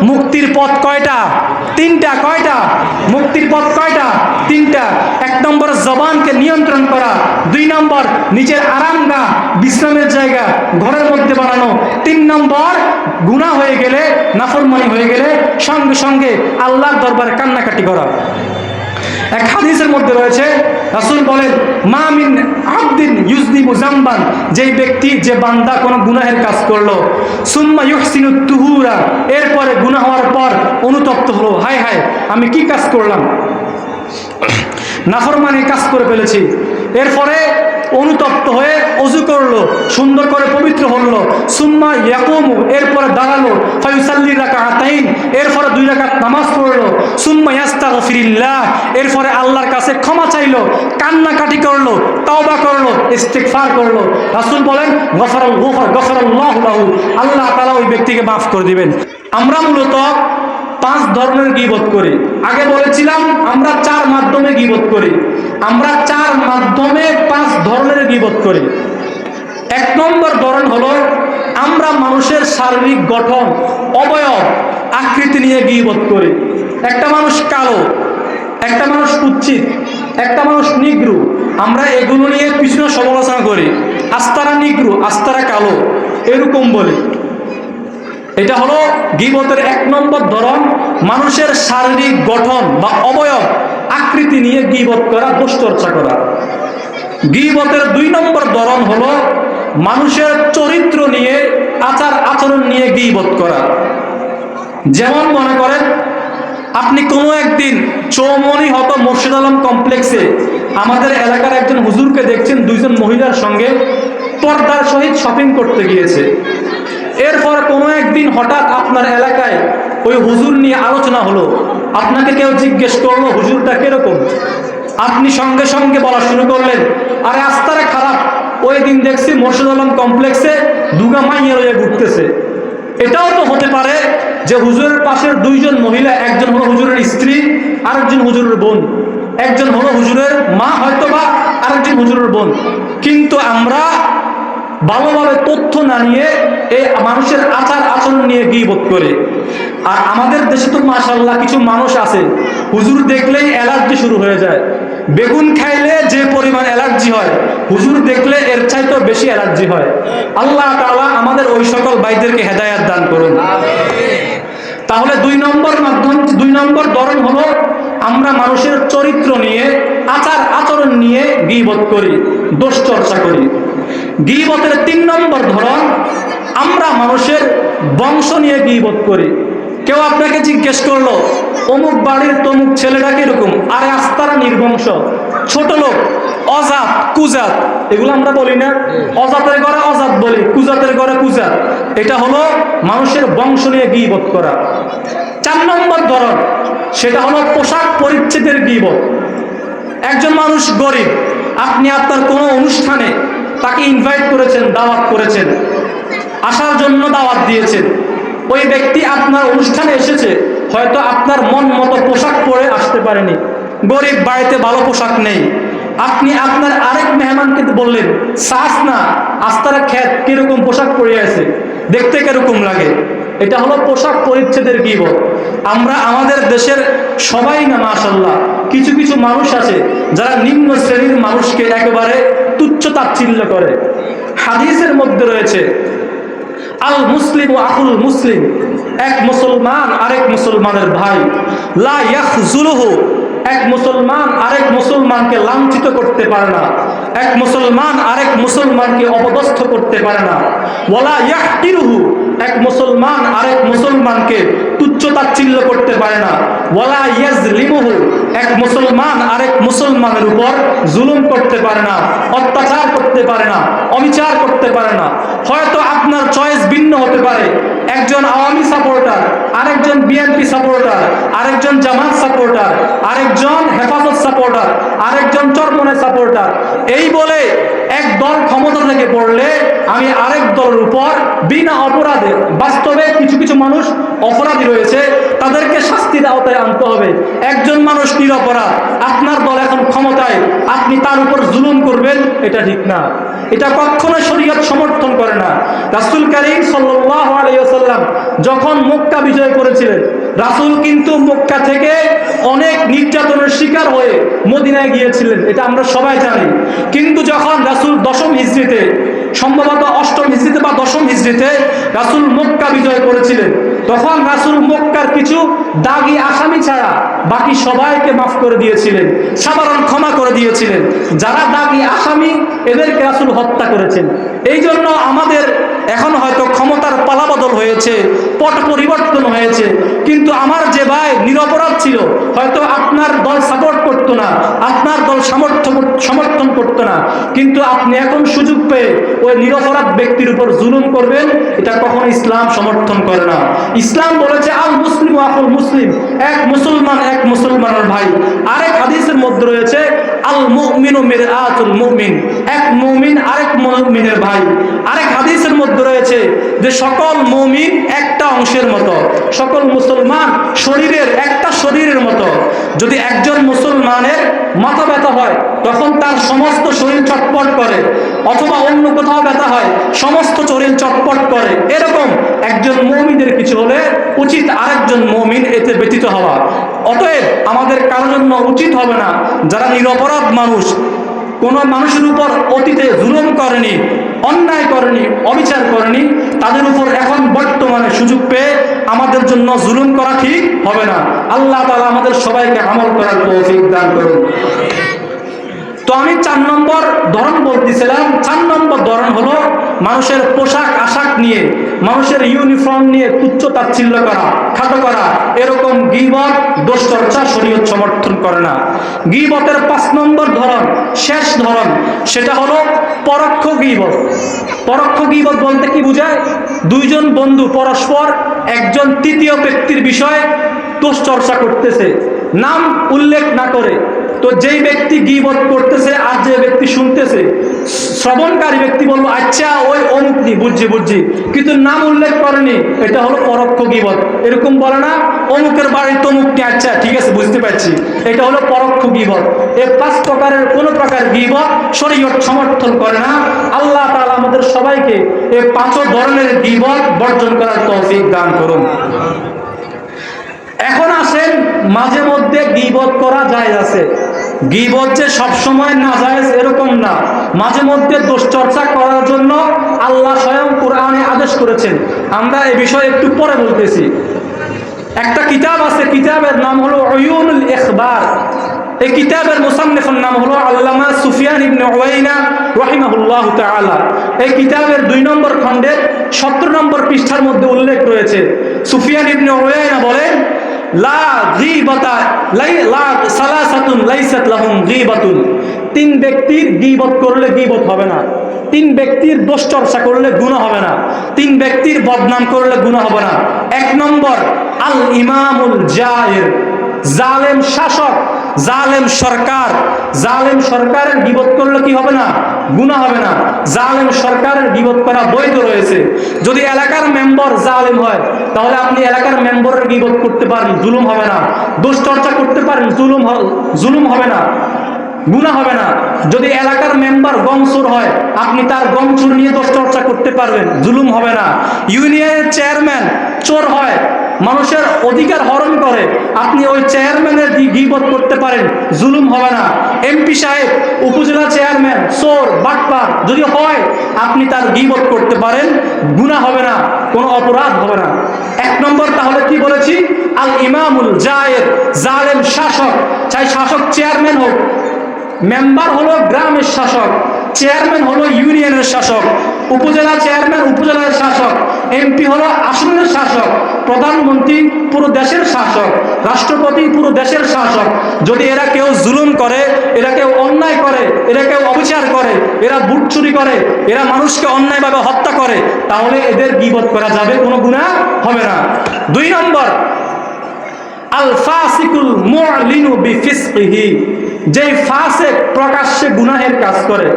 মুক্তির পথ কয়টা? তিনটা। কয়টা? মুক্তির পথ কয়টা? তিনটা। 1 নম্বর জবানকে নিয়ন্ত্রণ করা, 2 নম্বর নিজের আরামগাহ বিশ্রামের জায়গা ঘরের মধ্যে বানানো, 3 নম্বর গুনাহ হয়ে গেলে, নাফরমানি হয়ে গেলে সঙ্গে সঙ্গে আল্লাহর দরবারে কান্নাকাটি করা। এক হাদিসের মধ্যে রয়েছে, রাসূল বলেন, মা মিন আবদিন ইউযনিবু যামবান, যেই ব্যক্তি, যে বান্দা কোনো গুনাহের কাজ করলো, সুম্মা ইউহসিনু তুহুরা, এরপরে গুনাহ হওয়ার পর অনুতপ্ত হলো, হায় হায় আমি কি কাজ করলাম, নাফরমানির কাজ করে ফেলেছি, এরপরে অনুতপ্ত হয়ে ওযু করলো, সুন্দর করে পবিত্র হলো, সুম্মা ইয়াকুমু, এরপরে দাঁড়ালো, ফায়ুসাল্লি রাকাআতাইন, এরপরে 2 রাকাত নামাজ পড়লো, সুম্মা ইয়াস্তাগফিরিল্লাহ, এরপরে আল্লাহর কাছে ক্ষমা চাইলো, কান্নাকাটি করলো, তওবা করলো, ইস্তিগফার করলো, রাসূল বলেন গফারাল্লাহু লাহু, আল্লাহ তাআলা ওই ব্যক্তিকে মাফ করে দিবেন। আমরা মূলত 5 ধরনের গীবত করি। আগে বলেছিলাম আমরা 4 মাধ্যমে গীবত করি। আমরা 4 মাধ্যমে 5 ধরনের গীবত করি। 1 নম্বর ধরন হলো আমরা মানুষের শারীরিক গঠন, অবয়ব, আকৃতি নিয়ে গীবত করি। একটা মানুষ কালো, একটা মানুষ কুৎসিত, একটা মানুষ নিগ্রু, আমরা এগুলো নিয়ে পিছনে সমালোচনা করি। আস্তারা নিগ্রু, আস্তারা কালো, এরকম বলি। এটা হলো গীবতের 1 নম্বর ধরন, মানুষের শারীরিক গঠন বা অবয়ব আকৃতি নিয়ে গীবত করা, দোষচর্চা করা। গীবতের 2 নম্বর ধরন হলো মানুষের চরিত্র নিয়ে, আচার আচরণ নিয়ে গীবত করা। যেমন মনে করেন আপনি কোনো একদিন চৌমনিহত মোর্শেদ আলম কমপ্লেক্সে আমাদের এলাকার একজন হুজুরকে দেখছেন 2 জন মহিলার সঙ্গে পর্দার সহিত শপিং করতে গিয়েছে। এরপর কোনো একদিন হঠাৎ আপনার এলাকায় ওই হুজুর নিয়ে আলোচনা হলো, আপনাকে কেউ জিজ্ঞেস করলো হুজুরটা কিরকম, আপনি সঙ্গে সঙ্গে বলা শুরু করলেন, আরে আস্তারা খারাপ, ওই দিন দেখছি মোর্শেদ আলম কমপ্লেক্সে 2 মাইয়া লইয়া ঘুরতেছে। এটাও তো হতে পারে যে হুজুরের পাশের 2 জন মহিলা, একজন হলো হুজুরের স্ত্রী, আরেকজন হুজুরের বোন, একজন হলো হুজুরের মা হয়তো বা আরেকজন হুজুরের বোন। কিন্তু আমরা ভালোভাবে তথ্য না নিয়ে এই মানুষের আচার আচরণ নিয়ে গীবত করে। আর আমাদের দেশে তো মাশাআল্লাহ কিছু মানুষ আছে, হুজুর দেখলেই অ্যালার্জি শুরু হয়ে যায়। বেগুন খাইলে যে পরিমাণ অ্যালার্জি হয়, হুজুর দেখলে এর চাইতেও বেশি অ্যালার্জি হয়। আল্লাহ তাআলা আমাদের ওই সকল ভাইদেরকে হেদায়েত দান করুন। তাহলে 2 নম্বর ধরন হলো আমরা মানুষের চরিত্র নিয়ে, আচার আচরণ নিয়ে গীবত করি, দোষচর্চা করি। গীবতের 3 নম্বর ধরন আমরা মানুষের বংশ নিয়ে গীবত করি। কেউ আপনাকে জিজ্ঞেস করলো অমুক বাড়ির তমুক ছেলেটা কিরকম, আরে আস্তারা নির্বংশ, ছোট লোক, অজাত, কুজাত, এগুলো আমরা বলি না? অজাতের ঘরে অজাত বলি, কুজাতের ঘরে কুজাত। এটা হলো মানুষের বংশ নিয়ে গীবত করা। 4 নম্বর ধরন, সেটা হলো পোশাক পরিচ্ছদের গীবত। একজন মানুষ গরিব, আপনি আপনার কোনো অনুষ্ঠানে তাকে ইনভাইট করেছেন, দাওয়াত করেছেন, আসার জন্য দাওয়াত দিয়েছেন। ওই ব্যক্তি আপনার অনুষ্ঠানে এসেছে, হয়তো আপনার মন মতো পোশাক পরে আসতে পারেনি, গরিব, বাড়িতে ভালো পোশাক নেই। আপনি আপনার আরেক মেহমানকে বললেন, সাস না, আস্তারা খেত কিরকম পোশাক পরে আছে, দেখতে কিরকম লাগে। এটা হলো পোশাক পরিচ্ছদের গীবত। আমরা আমাদের দেশের সবাই না, মাশাআল্লাহ, কিছু কিছু মানুষ আছে যারা নিম্ন শ্রেণীর মানুষকে একেবারে তুচ্ছ তাচ্ছিল্য করে। হাদিসের মধ্যে রয়েছে, আল মুসলিম ও আকুল মুসলিম, এক মুসলমান আরেক মুসলমানের ভাই, লা ইয়াখজুলুহু, এক মুসলমান আরেক মুসলমানকে লাঞ্ছিত করতে পারে না, এক মুসলমান আরেক মুসলমানকে অপদস্থ করতে পারে না, ওয়ালা ইয়াহকিরুহু, এক মুসলমান আরেক মুসলমানকে তুচ্ছ তাচ্ছিল্য করতে পারে না, ওয়ালা ইয়াজলিমুহু, এক মুসলমান আরেক মুসলমানের উপর জুলুম করতে পারে না, অত্যাচার করতে পারে না, অবিচার করতে পারে না। হয়তো আপনার চয়েস ভিন্ন হতে পারে, একজন আওয়ামী সাপোর্টার, আরেকজন বিএনপি সাপোর্টার, আরেকজন জামাত সাপোর্টার, আরেকজন হেফাজত সাপোর্টার, আরেকজন চরমনে সাপোর্টার। এই বলে এক দল ক্ষমতা থেকে পড়লে আমি আরেক দলের উপর বিনা অপরাধে, বাস্তবে কিছু কিছু মানুষ অপরাধী রয়েছে, তাদেরকে শাস্তির আওতায় আনতে হবে। একজন মানুষ নিরপরাধ, আপনার দল এখন ক্ষমতায় আপনি তার উপর জুলুম করবেন, এটা ঠিক না। এটা কখনো শরীয়ত সমর্থন করে না। রাসূল কারীম সাল্লাল্লাহু আলাইহি ওয়াসাল্লাম যখন মক্কা বিজয় করেছিলেন, রাসূল কিন্তু মক্কা থেকে অনেক নির্যাতনের শিকার হয়ে মদিনায় গিয়েছিলেন, এটা আমরা সবাই জানি। কিন্তু যখন রাসূল 10ম হিজরিতে, সম্ভবত 8ম হিজরিতে বা 10ম হিজরিতে রাসূল মক্কা বিজয় করেছিলেন, তখন রাসূল মক্কার কিছু দাগী আসামি ছাড়া বাকি সবাইকে মাফ করে দিয়েছিলেন, সাধারণ ক্ষমা করে দিয়েছিলেন। যারা দাগী আসামি এদেরকে রাসূল হত্যা করেছেন। এই জন্য আমাদের এখন হয়তো ক্ষমতার পালাবদল হয়েছে, পট পরিবর্তন হয়েছে, কিন্তু আমার যে ভাই নিরপরাধ ছিল, হয়তো আপনার দল সাপোর্ট করতো না, আপনার দল সমর্থন করতো না, কিন্তু আপনি এখন সুযোগ পেয়ে ওই নিরপরাধ ব্যক্তির উপর জুলুম করবেন, এটা কখনো ইসলাম সমর্থন করে না। ইসলাম বলেছে আল মুসলিম আকুল মুসলিম, এক মুসলমান এক মুসলমানের ভাই। আরেক হাদিসের মধ্যে রয়েছে আল মুমিনু মিরআতুল মুমিন, এক মুমিন আরেক মুমিনের ভাই। আরেক হাদিসের মধ্যে রয়েছে যে সকল মুমিন একটা অংশের মতো, সকল মুসলমান শরীরের একটা শরীরের মতো। যদি একজন মুসলমানের মাথা ব্যথা হয় তখন তার সমস্ত শরীর চটপট করে, অথবা অন্য কোথাও ব্যথা হয় সমস্ত শরীর চটপট করে। এরকম একজন মুমিনের কিছু হলে উচিত আরেকজন মুমিন এতে ব্যতীত হওয়া। অতএব আমাদের কারোর জন্য উচিত হবে না, যারা নিরপরাধ মানুষ, কোনো মানুষের উপর অতীতে জুলুম করেনি, অন্যায় করেনি, অবিচার করেনি, তাদের উপর এখন বর্তমানে সুযোগ পেয়ে আমাদের জন্য জুলুম করা ঠিক হবে না। আল্লাহ তাআলা আমাদের সবাইকে আমল করার তৌফিক দান করুন। তো আমি 4 নম্বর ধরন বলতেছিলাম। 4 নম্বর ধরন হলো মানুষের পোশাক আশাক নিয়ে, মানুষের ইউনিফর্ম নিয়ে তুচ্ছ তাচ্ছিল্য করা, খাটো করা, এরকম গীবত, দোষ চর্চা শরীয়ত সমর্থন করে না। গীবতের 5 নম্বর ধরন, শেষ ধরন, সেটা হলো পরোক্ষ গীবত। পরোক্ষ গীবত বলতে কি বোঝায়? দুইজন বন্ধু পরস্পর একজন তৃতীয় ব্যক্তির বিষয়ে দোষ চর্চা করতেছে, নাম উল্লেখ না করে। তো যেই ব্যক্তি গীবত করতেছে আর যে ব্যক্তি শুনতেছে, শ্রবণকারী ব্যক্তি বলবো আচ্ছা ওই অমুক নি, বুঝছি, কিন্তু নাম উল্লেখ করেনি, এটা হলো পরোক্ষ গীবত। এরকম বলে না অমুকের বাড়ি তমুকটি, আচ্ছা ঠিক আছে বুঝতে পারছি, এটা হলো পরোক্ষ গীবত। এই 5 প্রকারের কোনো প্রকার গীবত শরীয়ত সমর্থন করে না। আল্লাহ তাআলা আমাদের সবাইকে এই 5 ধরনের গীবত বর্জন করার তৌফিক দান করুন। এখন আসেন, মাঝে মধ্যে গীবত করা জায়েজ আছে। গীবত যে সবসময় না জায়েজ এরকম না, মাঝে মধ্যে দোষ চর্চা করার জন্য আল্লাহ স্বয়ং কোরআনে আদেশ করেছেন। আমরা এই বিষয়ে একটু পরে বলতেছি। একটা কিতাব আছে, কিতাবের নাম হলো উয়ুনুল ইখবার। এই কিতাবের মুসান্নিফের নাম হলো আল্লামা সুফিয়ান ইবনে উয়াইনা রাহিমাহুল্লাহু তাআলা। এই কিতাবের 2 নম্বর খণ্ডের 17 নম্বর পৃষ্ঠার মধ্যে উল্লেখ রয়েছে, সুফিয়ান ইবনে উয়াইনা বলেন লা গীবাতা লা সালাসাতুন লাইসাত লাহুম গীবাতুন। 3 ব্যক্তির গীবত করলে গীবত হবে না, 3 ব্যক্তির দোষ চর্চা করলে গুনাহ হবে না, 3 ব্যক্তির বদনাম করলে গুনাহ হবে না। 1 নম্বর আল ইমামুল জায়ের, জালেম শাসক, জালেম সরকার। জালেম সরকারের গীবত করলে কি হবে না? গুনাহ হবে না। জালেম সরকারের গীবত করা বৈধ রয়েছে। যদি এলাকার মেম্বার জালেম হয় তাহলে আপনি এলাকার মেম্বারের গীবত করতে পারেন, জুলুম হবে না। দোষ চর্চা করতে পারেন, জুলুম হবে না, গুনাহ হবে না। যদি এলাকার মেম্বার গমচোর হয় আপনি তার গমচোর নিয়ে দোষ চর্চা করতে পারবেন, জুলুম হবে না। ইউনিয়নের চেয়ারম্যান চোর হয়, মানুষের অধিকার হরণ করে, আপনি ওই চেয়ারম্যানের গীবত করতে পারেন, জুলুম হবে না। এমপি সাহেব, উপজেলা চেয়ারম্যান চোর বাটপার যদি হয় আপনি তার গীবত করতে পারেন, গুনাহ হবে না, কোনো অপরাধ হবে না। 1 নম্বর তাহলে কি বলেছি? আল ইমামুল জায়ের, জালেম শাসক, চাই শাসক চেয়ারম্যান হোক। মেম্বার হলো গ্রামের শাসক, চেয়ারম্যান হলো ইউনিয়নের শাসক, উপজেলা চেয়ারম্যান উপজেলার শাসক, এমপি হলো আসনের শাসক, প্রধানমন্ত্রী পুরো দেশের শাসক, রাষ্ট্রপতি পুরো দেশের শাসক। যদি এরা কেউ জুলুম করে, এরা কেউ অন্যায় করে, এরা কেউ অবিচার করে, এরা বুট চুরি করে, এরা মানুষকে অন্যায়ভাবে হত্যা করে, তাহলে এদের গীবত করা যাবে, কোনো গুনাহ হবে না। 2 নম্বর আল ফাসিকুল মু'লিনু বিফিসকিহি, যেই ফাসিক প্রকাশ্যে গুনাহের কাজ করে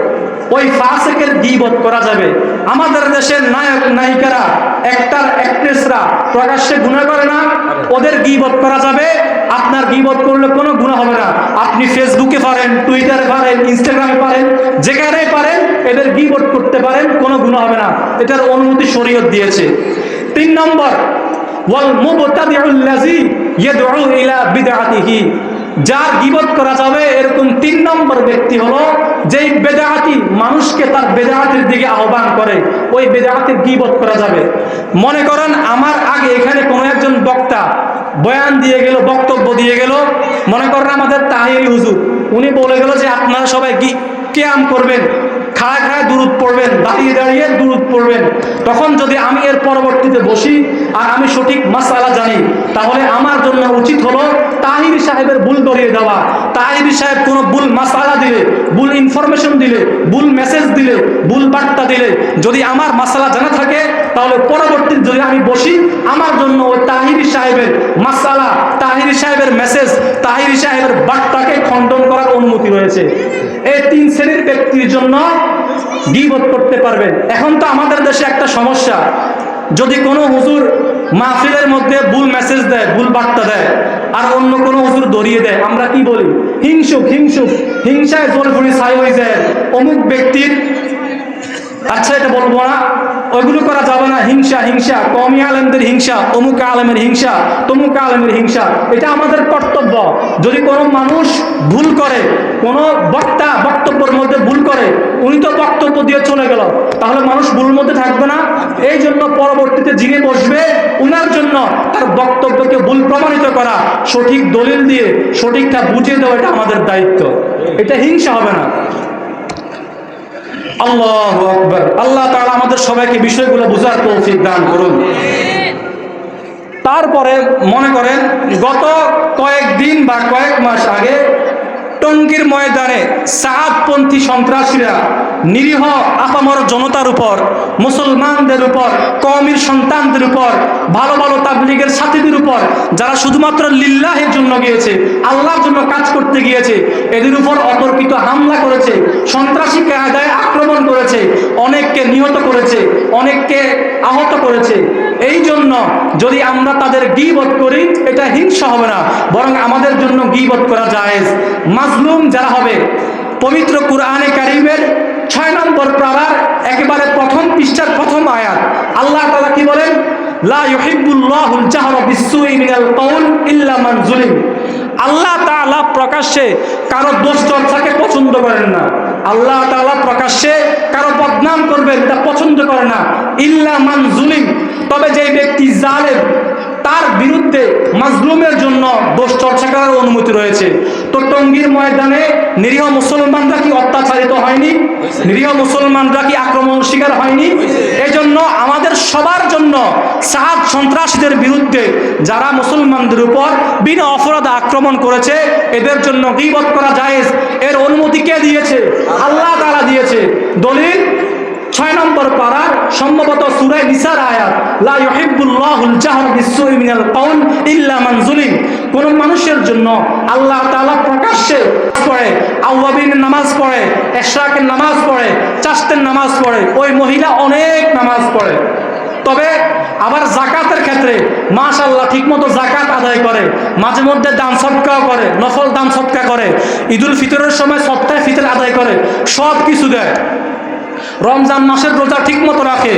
ওই ফাসিকের গীবত করা যাবে। আমাদের দেশের নায়ক নায়িকারা, অ্যাক্টর অ্যাক্ট্রেসরা প্রকাশ্যে গুনাহ করে না, ওদের গীবত করা যাবে। আপনার গীবত করলে কোনো গুনাহ হবে না। আপনি ফেসবুকে পারেন, টুইটারে পারেন, ইনস্টাগ্রামে পারেন, যেখানে পারেন এদের গীবত করতে পারেন, কোনো গুনাহ হবে না। এটার অনুমতি শরীয়ত দিয়েছে। 3 নম্বর, ওয়াল মুবতাদিউল্লাযী ইয়াদউ ইলা বিদআতিহি, যার গীবত করা যাবে এরকম 3 নম্বর ব্যক্তি হলো যেই বেদাতি মানুষকে তার বেদাতের দিকে আহ্বান করে, ওই বেদাতের গীবত করা যাবে। মনে করেন আমার আগে এখানে কোনো একজন বক্তা বয়ান দিয়ে গেল, বক্তব্য দিয়ে গেল, মনে করেন আমাদের তাহিরি হুজুর, উনি বলে গেল যে আপনারা সবাই কিয়াম করবেন, খাড়া খাড়া দুরূদ পড়বেন, দাঁড়িয়ে দাঁড়িয়ে দুরূদ পড়বেন। তখন যদি আমি এর পরবর্তীতে বসি আর আমি সঠিক মাসআলা জানি, তাহলে আমার জন্য উচিত হলো তাহিরি সাহেবের ভুল ধরিয়ে দেওয়া। তাহিরি সাহেব কোনো ভুল মাসআলা দিলে, ভুল ইনফরমেশন দিলে, ভুল মেসেজ দিলে, ভুল বার্তা দিলে, যদি আমার মাসআলা জানা থাকে, তাহলে পরবর্তীতে যদি আমি বসি, আমার জন্য ওই তাহিরি সাহেবের মাসআলা, তাহিরি সাহেবের মেসেজ, তাহিরি সাহেবের বার্তাকে খণ্ডন করার অনুমতি রয়েছে। এই 3 শ্রেণীর ব্যক্তির জন্য গীবত করতে পারবেন। এখন তো আমাদের দেশে একটা সমস্যা, যদি কোনো হুজুর মাহফিলের মধ্যে ভুল মেসেজ দেয়, ভুল বার্তা দেয়, আর অন্য কোনো হুজুর ধরিয়ে দেয়, আমরা কি বলি? হিংসুক, হিংসুক, হিংসায় জলপুরি ছাই হয়ে যায় অমুক ব্যক্তির। আচ্ছা, এটা বলবো না, ওইগুলো করা যাবে না। হিংসা, হিংসা, কওমি আলেমদের হিংসা, অমুক আলেমের হিংসা, তমুক আলেমের হিংসা, এটা আমাদের কর্তব্য। যদি কোনো মানুষ ভুল করে, কোনো বক্তা বক্তব্যের মধ্যে ভুল করে, উনি তো বক্তব্য দিয়ে চলে গেল, তাহলে মানুষ ভুল মধ্যে থাকবে না? এই জন্য পরবর্তীতে যিনি বসবে উনার জন্য তার বক্তব্যকে ভুল প্রমাণিত করা, সঠিক দলিল দিয়ে সঠিকটা বুঝিয়ে দেওয়া, এটা আমাদের দায়িত্ব। এটা হিংসা হবে না। আল্লাহু আকবার। আল্লাহ তাআলা আমাদের সবাইকে বিষয়গুলো বুঝার তৌফিক দান করুন। তারপরে মনে করেন গত কয়েকদিন বা কয়েক মাস আগে টঙ্গীর ময়দানে সাআদপন্থী সন্ত্রাসীরা নিরীহ আপামর জনতার উপর, মুসলমানদের উপর, কওমের সন্তানদের উপর, ভালো ভালো তাবলীগের সাথীদের উপর, যারা শুধুমাত্র লিল্লাহের জন্য গিয়েছে, আল্লাহর জন্য কাজ করতে গিয়েছে, এদের উপর অতর্কিত হামলা করেছে, সন্ত্রাসী কায়দায় আক্রমণ করেছে, অনেককে নিহত করেছে, অনেককে আহত করেছে। এই জন্য যদি আমরা তাদের গীবত করি, এটা হিংসা হবে না, বরং আমাদের জন্য গীবত করা জায়েজ। মাজলুম যারা হবে, পবিত্র কুরআনে কারীমের 6 নম্বর পারার একেবারে প্রথম পৃষ্ঠার প্রথম আয়াত, আল্লাহ তাআলা কি বলেন? লা ইউহিব্বুল্লাহুল জাহরা বিসসুই মিনাল কাউল ইল্লা মান যুলিম। আল্লাহ তাআলা প্রকাশ্যে কারো দোষ চর্চাকে পছন্দ করেন না। আল্লাহ তাআলা প্রকাশ্যে কারো বদনাম করবেন, এটা পছন্দ করে না। ইল্লা মান যুলিম, তবে যে ব্যক্তি জালেম, তার বিরুদ্ধে মাজলুমের জন্য দোষ চর্চা করার অনুমতি রয়েছে। তো টঙ্গীর ময়দানে নিরীহ মুসলমানরা কি অত্যাচারিত হয়নি? নিরীহ মুসলমানরা কি আক্রমণ শিকার হয়নি? এজন্য আমাদের সবার জন্য সাহাদ সন্ত্রাসীদের বিরুদ্ধে যারা মুসলমানদের উপর বিনা অপরাধে আক্রমণ করেছে, এদের জন্য গীবত করা জায়েজ। এর অনুমতি কে দিয়েছে? আল্লাহ তাআলা দিয়েছে। দলিল 6 নম্বর পারার সম্ভবত সূরা নিসার আয়াত, লা ইউহিব্বুল্লাহুল জাহরা বিসসুই মিনাল কাউল ইল্লা মান যুলিম। কোন মানুষের জন্য আল্লাহ তাআলা প্রকাশ্যে পড়ে, আওয়াবিনের নামাজ পড়ে, ইশরাকের নামাজ পড়ে, চাশতের নামাজ পড়ে, ওই মহিলা অনেক নামাজ পড়ে। তবে আবার জাকাতের ক্ষেত্রে মাশাআল্লাহ ঠিকমতো জাকাত আদায় করে, মাঝে মধ্যে দান সদকাও করে, নফল দান সদকা করে, ঈদুল ফিতরের সময় সদকায়ে ফিতর আদায় করে, সব কিছু দেয়। রমজান মাসের রোজা ঠিকমতো রাখে,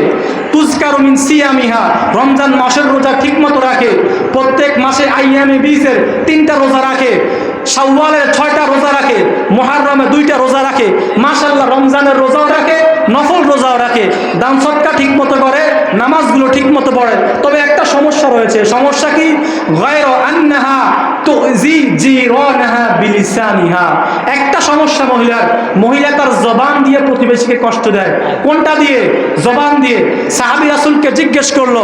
তুজকারু মিন সিয়ামিহা, রমজান মাসের রোজা ঠিকমতো রাখে, প্রত্যেক মাসে আইয়ামে বীজের 3টা রোজা রাখে, শাওয়ালের 6টা রোজা রাখে, মুহররমে 2টা রোজা রাখে, মাশাআল্লাহ রমজানের রোজাও রাখে, নফল রোজাও রাখে, দান সদকা ঠিকমতো করে, নামাজগুলো ঠিকমতো পড়ে। তবে একটা সমস্যা রয়েছে। সমস্যা কি? গায়রা আন্নাহা তুজি জিরানাহা বিলিসানিহা। একটা সমস্যা মহিলা তার জবান দিয়ে প্রতিবেশীকে কষ্ট দেয়। কোনটা দিয়ে? জবান দিয়ে। সাহাবী রাসূলকে জিজ্ঞেস করলো,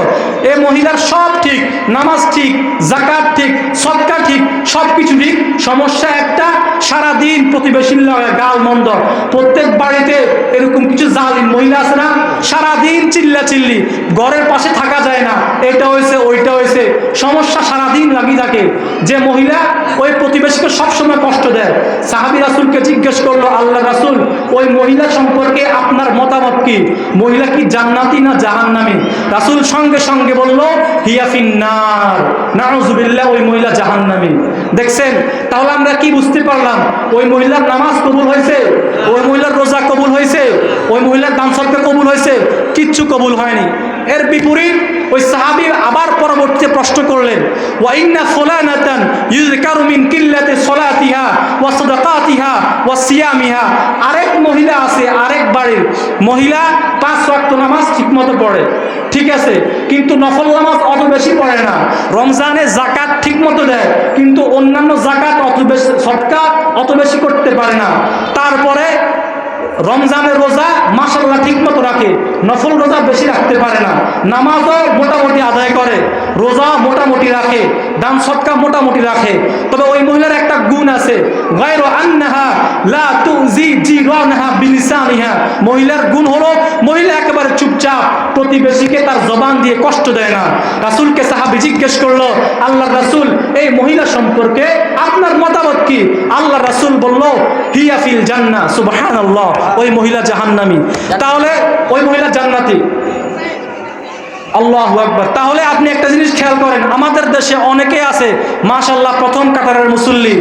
এ মহিলার সব ঠিক, নামাজ ঠিক, যাকাত ঠিক, সদকা ঠিক, সব কিছু ঠিক, সমস্যা একটা, সারাদিন প্রতিবেশীর লগে গাল মন্দ। প্রত্যেক বাড়িতে এরকম কিছু জালিম মহিলা আছে না? সারাদিন চিল্লা চিল্লি, ঘরের পাশে থাকা যায় না, এটা হয়েছে ওইটা হয়েছে, সমস্যা সারাদিন লাগিয়ে সাহাবী থাকে, যে মহিলা ওই প্রতিবেশীকে সবসময় কষ্ট দেয়। সাহাবী রাসূলকে জিজ্ঞেস করলো, আল্লাহ রাসূল, ওই মহিলা সম্পর্কে আপনার মতামত কি? মহিলা কি জান্নাতি না জাহান্নামী? রাসূল সঙ্গে সঙ্গে বলল, হিয়া ফিন্নার, নাউযুবিল্লাহ, ওই মহিলা জাহান্নামী। দেখছেন, তাহলে আমরা কি বুঝতে পারলাম? ওই মহিলার নামাজ কবুল হয়েছে, ওই মহিলার রোজা কবুল হয়েছে, ওই মহিলার দান সদকা কবুল হয়েছে? কিচ্ছু কবুল হয়নি। এর বিপরীত ওই সাহাবী আবার পরবর্তীতে প্রশ্ন করলেন, ওয়া ইন্না ফুলানাতান ইউযকারু মিন কিল্লাতি সলাতিহা ওয়া সাদাকাতিহা ওয়া সিয়ামিহা। আরেক মহিলা আছে, আরেক বাড়ির মহিলা 5 ওয়াক্ত নামাজ ঠিকমতো পড়ে, ঠিক আছে, কিন্তু নফল নামাজ অত বেশি পড়ে না। রমজানে যাকাত ঠিকমতো দেয়, কিন্তু অন্যান্য যাকাত অত বেশি, সদকা অত বেশি করতে পারে না। তারপরে রমজানের রোজা মাশাআল্লাহ ঠিকমতো রাখে, নফল রোজা বেশি রাখতে পারে না, নামাজও মোটামুটি আদায় করে, রোজা মোটামুটি রাখে, দান সদকা মোটামুটি রাখে। তবে ওই মহিলার একটা গুণ আছে, গায়রু আন্নাহা লা তুজি জিরানহা বিলিসানিহা। মহিলার গুণ হলো মহিলা একেবারে চুপচাপ, প্রতিবেশীকে তার জবান দিয়ে কষ্ট দেয় না। রাসূলকে সাহাবী জিজ্ঞেস করলো, আল্লাহ রাসূল, এই মহিলা সম্পর্কে আপনার মতামত কি? আল্লাহ রাসূল বলল, হিয়া ফিল জান্নাহ। সুবহানাল্লাহ, ওই মহিলা জাহান্নামী। তাহলে ওই মহিলা জান্নাতি। আল্লাহু আকবার। তাহলে আপনি একটা জিনিস খেয়াল করেন, আমাদের দেশে অনেকে আছে মাশাআল্লাহ প্রথম কাতারের মুসল্লি,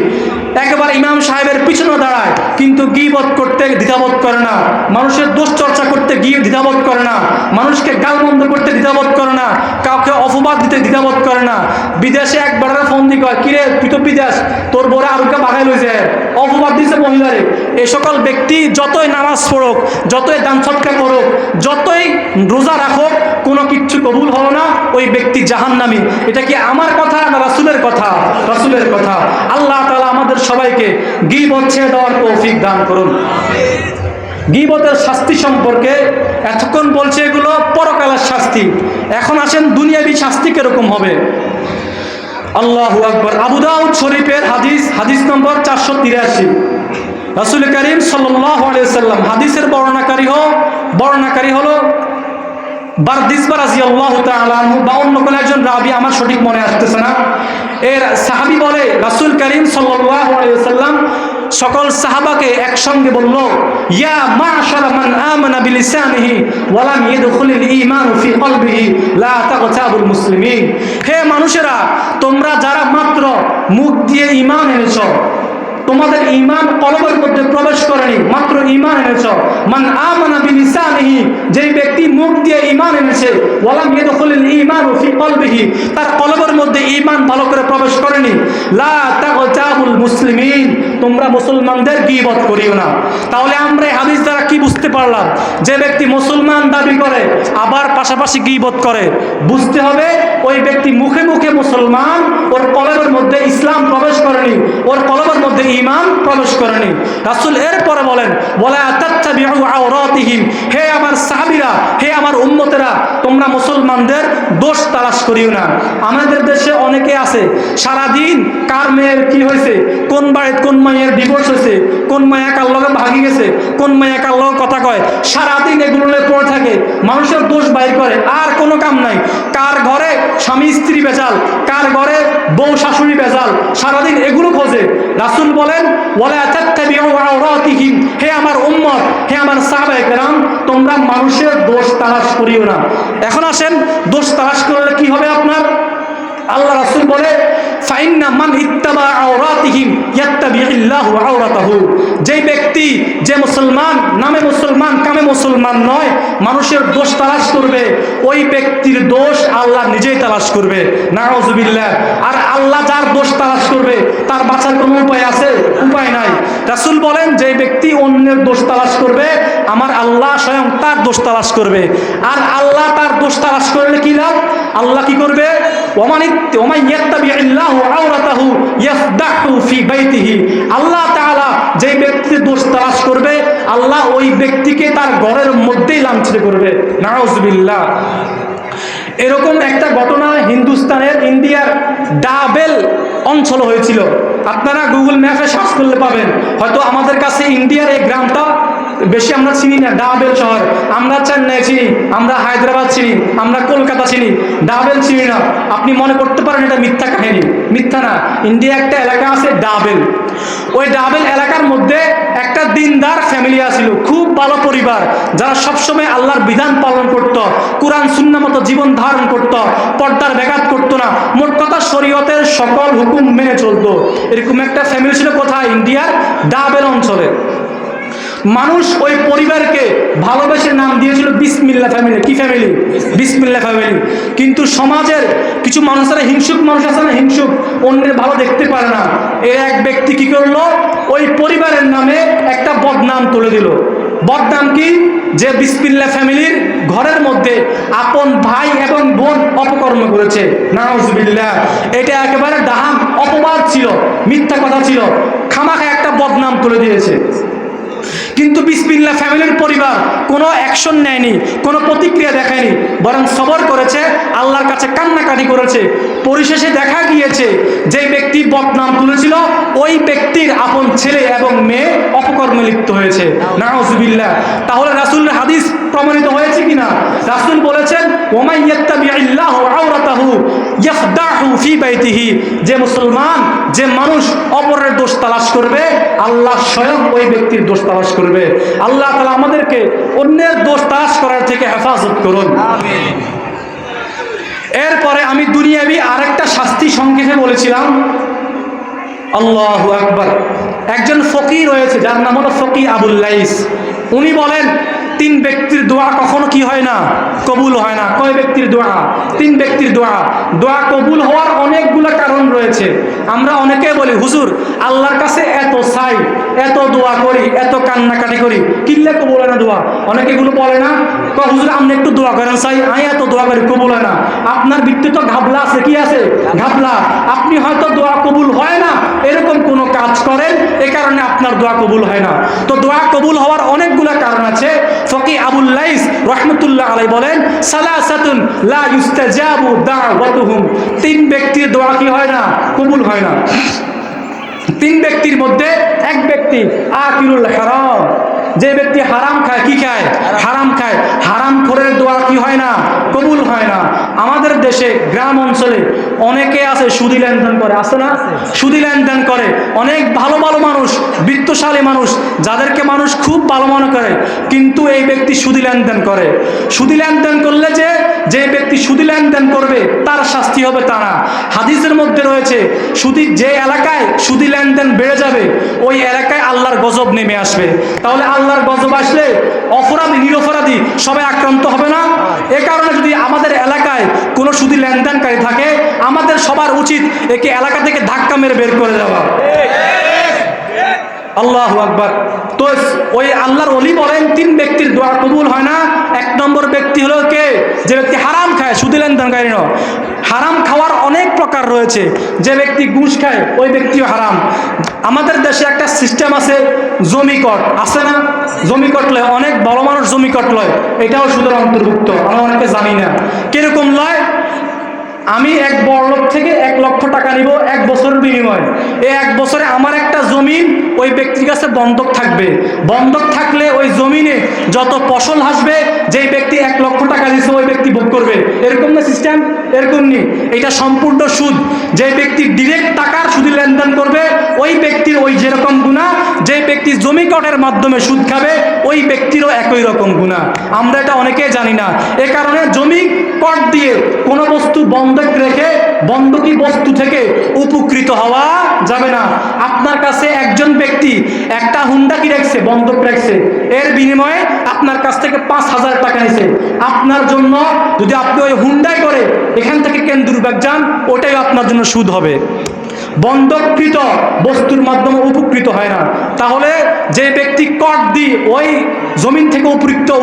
একেবারে ইমাম সাহেবের পিছনে দাঁড়ায়, কিন্তু গীবত করতে দ্বিধাবোধ করে না, মানুষের দোষ চর্চা করতে গিয়ে দ্বিধাবোধ করে না, মানুষকে গালমন্দ করতে দ্বিধাবোধ করে না, কাউকে অপবাদ দিতে দ্বিধাবোধ করে না। বিদেশে একবার ফোন দিয়ে কয়, কিরে তুই তো বিদেশ, তোর বড় আরুকে বাগাই লইছে, অপবাদ দিছে মহিলারে। এই সকল ব্যক্তি যতই নামাজ পড়ুক, যতই দান সদকা করুক, যতই রোজা রাখুক, কোনো কিচ্ছু কবুল হলো না, ওই ব্যক্তি জাহান্নামী। এটা কি আমার কথা না রাসূলের কথা? রাসূলের কথা। আল্লাহ তাআলা আমাদের সবাইকে গীবত ছেড়ে দেওয়ার তৌফিক দান করুন। গীবতের শাস্তি সম্পর্কে এতক্ষণ বলছে এগুলো পরকালের শাস্তি, এখন আসেন দুনিয়াবি শাস্তি কিরকম হবে। আল্লাহু আকবার। আবু দাউদ শরীফের হাদিস, হাদিস নম্বর 483। রাসূল করিম সাল্লাল্লাহু আলাইহি ওয়াসাল্লাম, হাদিসের বর্ণনাকারী হলো বারদিসবা রাদিয়াল্লাহু তাআলা আনহু, বা অন্য কোন একজন রাবী, আমার সঠিক মনে আসতেছে না। এর সাহাবী বলে, রাসূল করিম সাল্লাল্লাহু আলাইহি ওয়াসাল্লাম সকল সাহাবাকে একসঙ্গে বলল, ইয়া মা'শারা মান আমানা বিলিসানিহি ওয়া লাম ইয়াদখুলিল ঈমান ফি কলবিহি লা তাগতাবুল মুসলিমিন। হে মানুষেরা, তোমরা যারা মাত্র মুখ দিয়ে ঈমান এনেছো, তোমাদের ঈমান কলবের মধ্যে প্রবেশ করেনি, মাত্র ঈমান এনেছো। মান আমানা বিলিসানিহি, যেই ব্যক্তি মুখ দিয়ে ঈমান এনেছে, ওয়া লাম ইয়াদখুলিল ঈমান ফি কলবিহি, তার কলবের মধ্যে ঈমান ভালো করে প্রবেশ করেনি, লা তাগতাবুল মুসলিমিন, তোমরা মুসলমানদের গীবত করিও না। তাহলে আমরা এই হাদিস দ্বারা কি বুঝতে পারলাম? যে ব্যক্তি মুসলমান দাবি করে আবার পাশাপাশি গীবত করে, বুঝতে হবে ওই ব্যক্তি মুখে মুখে মুসলমান, ওর কলবের মধ্যে ইসলাম প্রবেশ করেনি, ওর কলবের মধ্যে ঈমান প্রবেশ করেনি। রাসূল এরপরে বলেন, ওয়ালা তাত্তাবিউ আওরাতিহিম, হে আমার সাহাবীরা, হে আমার উম্মতেরা, তোমরা মুসলমানদের দোষ তালাশ করিও না। আমাদের দেশে অনেকে আছে, সারাদিন কার মেয়ের কি হয়েছে, কোন বাড়িতে কোন মায়ের ডিভোর্স হয়েছে, কোন মায়া কার লগে ভাগি গেছে, কোন মায়া কার লগে কথা কয়, সারাদিন এগুলো নিয়ে পড়ে থাকে, মানুষের দোষ বাইর করে, আর কোনো কাম নাই। কার ঘরে স্বামী স্ত্রী বেজাল, কার ঘরে বউ শাশুড়ি বেজাল, সারাদিন এগুলো খোঁজে। রাসূল বলেন, ওয়ালা তাত্তাবিউ আওরাতিহিম, হে আমার উম্মত, হে আমার সাহাবায়ে কেরাম, তোমরা মানুষের দোষ তালাশ করিও না। এখন আসেন, দোষ তালাশ করলে কি হবে আপনার? আল্লাহ রাসূল বলে, ফাইন্না মান ইত্তাবা আওরাতিহিম ইয়াত্তাবিউল্লাহু আওরাতাহু, যেই ব্যক্তি, যে মুসলমান নামে মুসলমান কামে মুসলমান নয়, মানুষের দোষ তালাশ করবে, ওই ব্যক্তির দোষ আল্লাহ নিজেই তালাশ করবে। নাউযুবিল্লাহ। আর আল্লাহ যার দোষ তালাশ করবে, তার বাঁচার কোনো উপায় আছে? উপায় নাই। রাসূল বলেন, যে ব্যক্তি অন্যের দোষ তালাশ করবে, আমার আল্লাহ স্বয়ং তার দোষ তালাশ করবে। আর আল্লাহ তার দোষ তালাশ করলে কি লাভ? আল্লাহ কি করবে? আল্লাহ তাআলা যে ব্যক্তির দোষ তালাশ করবে, আল্লাহ ওই ব্যক্তিকে তার ঘরের মধ্যেই লাঞ্ছিত করবে। নাউযুবিল্লাহ। এরকম একটা ঘটনা হিন্দুস্তানের ইন্ডিয়ার ডাবেল অঞ্চল হয়েছিল। আপনারা গুগল ম্যাপে সার্চ করলে পাবেন। হয়তো আমাদের কাছে ইন্ডিয়ার এই গ্রামটা বেশি আমরা চিনি না ডাবেল শহর। আমরা চেন্নাই চিনি, আমরা হায়দ্রাবাদ চিনি, আমরা কলকাতা চিনি, ডাবেল চিনি না। আপনি মনে করতে পারেন এটা মিথ্যা কাহিনী, মিথ্যা না। ইন্ডিয়া একটা এলাকা আছে ডাবেল, ওই ডাবেল এলাকার মধ্যে একটা দিনদার ফ্যামিলি আছিল, খুব ভালো পরিবার, যারা সবসময় আল্লাহর বিধান পালন করত, কোরআন সুন্নাহ মতো জীবন ধারণ করত, পর্দার ব্যাঘাত করতো না, মোট কথা শরীয়তের সকল হুকুম মেনে চলতো। এরকম একটা ফ্যামিলি ছিল কোথায়? ইন্ডিয়ার ডাবেল অঞ্চলে। মানুষ ওই পরিবারকে ভালোবেসে নাম দিয়েছিল বিসমিল্লাহ ফ্যামিলি। কি ফ্যামিলি? বিসমিল্লাহ ফ্যামিলি। কিন্তু সমাজের কিছু মানুষেরা হিংসুক মানুষ আছে না, হিংসুক, অন্যের ভালো দেখতে পারে না। এর এক ব্যক্তি কি করলো, ওই পরিবারের নামে একটা বদনাম তুলে দিল। বদনাম কি? যে বিসমিল্লাহ ফ্যামিলির ঘরের মধ্যে আপন ভাই এবং বোন অপকর্ম করেছে। নাউজুবিল্লাহ। এটা একেবারে ডাহাম অপবাদ ছিল, মিথ্যা কথা ছিল, খামাখা একটা বদনাম তুলে দিয়েছে। কিন্তু বিসমিল্লাহ ফ্যামিলির পরিবার কোনো অ্যাকশন নেয়নি, কোনো প্রতিক্রিয়া দেখায়নি, বরং সবর করেছে, আল্লাহর কাছে কান্নাকাটি করেছে। পরিশেষে দেখা গিয়েছে যে ব্যক্তি বদনাম তুলেছিল ওই ব্যক্তির আপন ছেলে এবং মেয়ে অপকর্মে লিপ্ত হয়েছে। নাউজুবিল্লাহ। তাহলে রাসূলের হাদিস প্রমাণিত হয়েছে কিনা? রাসূল বলেছেন, ওমাই ইয়াত্তাবিইল্লাহু আওরাতাহু ইয়াফদাহু ফি বাইতিহি। যে মুসলমান, যে মানুষ অপরের দোষ তালাশ করবে, আল্লাহ স্বয়ং ওই ব্যক্তির দোষ তালাশ করবে। আল্লাহ তাআলা আমাদেরকে অন্যের দোষ তালাশ করার থেকে হেফাজত করুন। আমিন। এরপরে আমি দুনিয়াবি আরেকটা শাস্তি সংক্ষেপে বলেছিলাম। আল্লাহু আকবার। একজন ফকির রয়েছে, যার নাম হলো ফকির আবুল লাইস। উনি বলেন, 3 ব্যক্তির দোয়া কখনো কি হয় না? কবুল হয় না। কয় ব্যক্তির দোয়া? 3 ব্যক্তির দোয়া। দোয়া কবুল হওয়ার অনেকগুলো কারণ রয়েছে। আমরা অনেকে বলি, হুজুর আল্লাহর কাছে এত চাই, এত দোয়া করি, এত কান্নাকাটি করি, কিল্লে কবুল হয় না দোয়া? অনেকে এগুলো বলে না, হুজুর আপনি একটু দোয়া করেন, চাই আমি এত দোয়া করি, কবুল হয় না। আপনার ভিত্তি তো ঘাবলা আছে। কি আছে? ঘাবলা। আপনি হয়তো দোয়া কবুল হয় না এরকম কোনো কাজ করেন, এ কারণে আপনার দোয়া কবুল হয় না। তো দোয়া কবুল হওয়ার অনেকগুলো কারণ আছে। ফকি আবুল লাইস রাহমাতুল্লাহ আলাইহি বলেন, সালাসাতুন লা ইউস্তাজাবু দাওয়াতুহুম। 3 ব্যক্তির দোয়া কি হয় না? কবুল হয় না। 3 ব্যক্তির মধ্যে এক ব্যক্তি আকিলুল হারাম, যে ব্যক্তি হারাম খায়। কি খায়? হারাম খায়। হারাম খোরের দোয়া কি হয় না? কবুল হয় না। আমাদের দেশে গ্রাম অঞ্চলে অনেকে আছে সুদি লেনদেন করে, আছে না? সুদি লেনদেন করে। অনেক ভালো ভালো মানুষ, বিত্তশালী মানুষ, যাদেরকে মানুষ খুব ভালো মনে করে, কিন্তু এই ব্যক্তি সুদি লেনদেন করে। সুদি লেনদেন করলে যে ব্যক্তি সুদি লেনদেন করবে তার শাস্তি হবে তা না। হাদিসের মধ্যে রয়েছে, সুদি যে এলাকায় সুদি লেনদেন বেড়ে যাবে ওই এলাকায় আল্লাহর গজব নেমে আসবে। তাহলে আল্লাহর গজব আসলে অপরাধী নিরপরাধী সবাই আক্রান্ত হবে না? এ কারণে যদি আমাদের এলাকায় কোনো সুদি লেনদেনকারী থাকে, আমাদের সবার উচিত একে এলাকা থেকে ধাক্কা মেরে বের করে দেওয়া। আল্লাহু আকবার। তো ওই আল্লাহর ওলি বলেন 3 ব্যক্তির দোয়া কবুল হয় না। 1 নম্বর ব্যক্তি হলো কে? যে ব্যক্তি হারাম খায়, সুদি লেনদেনকারী নয়। হারাম খাওয়ার অনেক প্রকার রয়েছে। যে ব্যক্তি ঘুষ খায় ওই ব্যক্তিও হারাম। আমাদের দেশে একটা সিস্টেম আছে, জমিকট আছে না? জমিকট লয়, অনেক বড় মানুষ জমিকট লয়, এটাও সুদের অন্তর্ভুক্ত। আমরা অনেকে জানি না। কিরকম লয়? আমি এক বড়লোক থেকে 1 লক্ষ টাকা নিব 1 বছরের বিনিময়ে। এই 1 বছরে আমার একটা জমিন ওই ব্যক্তির কাছে বন্ধক থাকবে। বন্ধক থাকলে ওই জমিনে যত ফসল আসবে, যেই ব্যক্তি 1 লক্ষ টাকা দিচ্ছে ওই ব্যক্তি ভোগ করবে। এরকম না সিস্টেম? এরকম নেই। এটা সম্পূর্ণ সুদ। যে ব্যক্তি ডিরেক্ট টাকার সুদি লেনদেন করবে ওই ব্যক্তির ওই যেরকম গুনাহ, যে ব্যক্তি জমিকটের মাধ্যমে সুদ খাবে ওই ব্যক্তিরও একই রকম গুনাহ। আমরা এটা অনেকেই জানি না। এ কারণে জমি কট দিয়ে কোনো বস্তু বন্ধক রেখে বন্ধকি বস্তু থেকে উপকৃত হওয়া যাবে না। আপনার কাছে একজন ব্যক্তি একটা হুন্ডা কি রাখছে, বন্ধক রাখছে, এর বিনিময়ে আপনার কাছ থেকে 5,000 টাকা নিছে। আপনার জন্য যদি আপনি ওই হুন্ডাই করে এখান থেকে কেন্দ্রবাগ যান, ওটাই আপনার জন্য সুদ হবে। বন্ধককৃত বস্তুর মাধ্যমে উপকৃত হয় না। তাহলে যে ব্যক্তি কর দিয়ে ওই জমিন থেকে